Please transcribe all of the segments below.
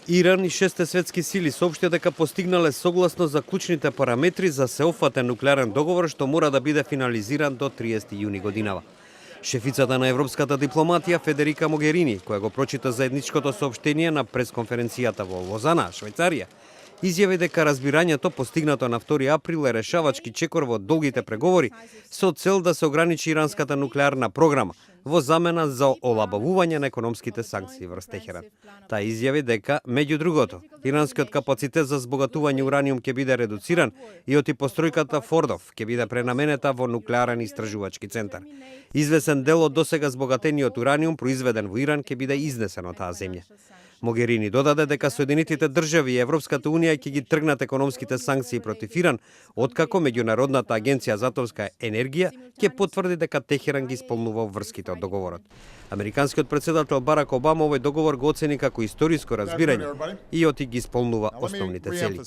Иран и 6 светски сили соопштија дека постигнале согласно за клучните параметри за сеопфатен нуклеарен договор што мора да биде финализиран до 30 јуни годинава. Шефицата на европската дипломатија Федерика Могерини, која го прочита заедничкото соопштение на пресконференцијата во Лозана, Швајцарија, изјави дека разбирањето постигнато на 2 април е решавачки чекор во долгите преговори со цел да се ограничи иранската нуклеарна програма во замена за олабавување на економските санкции врз Техеран. Таа изјави дека, меѓу другото, иранскиот капацитет за збогатување ураниум ќе биде редуциран и оти постројката Фордов ќе биде пренаменета во нуклеарен истражувачки центар. Извесен дел од досега збогатениот ураниум произведен во Иран ќе биде изнесен од таа земја. Могерини додаде дека Соединетите држави и Европската унија ќе ги тргнат економските санкции против Иран, откако Меѓународната агенција за атомска енергија ќе потврди дека Техеран ги исполнува врските од договорот. Американскиот председател Барак Обама овој договор го оцени како историско разбирање и оти ги исполнува основните цели.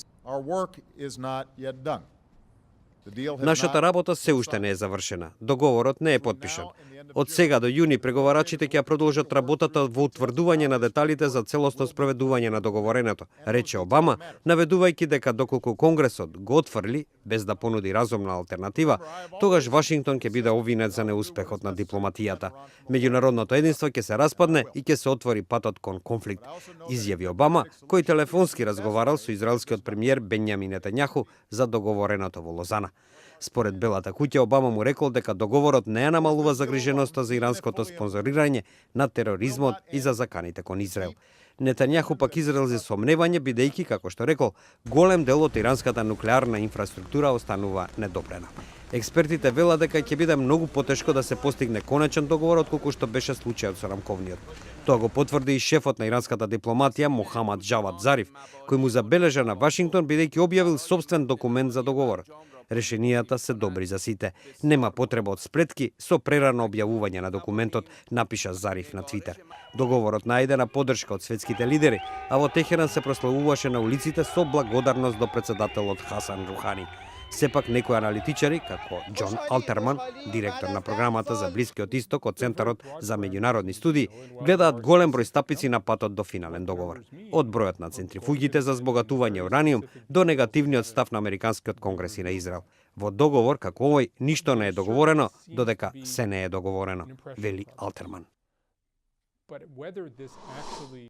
Нашата работа се уште не е завршена. Договорот не е потпишан. Од сега до јуни преговарачите ќе продолжат работата во утврдување на деталите за целосно спроведување на договореното, рече Обама, наведувајќи дека доколку Конгресот го отфрли без да понуди разумна алтернатива, тогаш Вашингтон ќе биде обвинет за неуспехот на дипломатијата. Меѓународното единство ќе се распадне и ќе се отвори патот кон конфликт, изјави Обама, кој телефонски разговарал со израелскиот премиер Бенјамин Нетањаху за договореното во Лозана. Според Белата куќа, Обама му рекол дека договорот не ја намалува загриженоста за иранското спонзорирање на тероризмот и за заканите кон Израел. Нетањаху пак изрази сомневање, бидејќи, како што рекол, голем дел од иранската нуклеарна инфраструктура останува недопрена. Експертите велат дека ќе биде многу потешко да се постигне конечен договор отколку што беше случајот со рамковниот. Тоа го потврди и шефот на иранската дипломатија Мохамад Джавад Зариф, кој му забележа на Вашингтон бидејќи објавил собствен документ за договорот. Решенијата се добри за сите. Нема потреба од сплетки со прерано објавување на документот, напиша Зариф на Твитер. Договорот најде на поддршка од светските лидери, а во Техеран се прославуваше на улиците со благодарност до председателот Хасан Рухани. Сепак некои аналитичари, како Џон Алтерман, директор на програмата за Блискиот Исток од Центарот за меѓународни студии, гледаат голем број стапици на патот до финален договор. Од бројот на центрифугите за збогатување ураниум до негативниот став на Американскиот конгрес и на Израел. Во договор како овој ништо не е договорено, додека се не е договорено, вели Алтерман.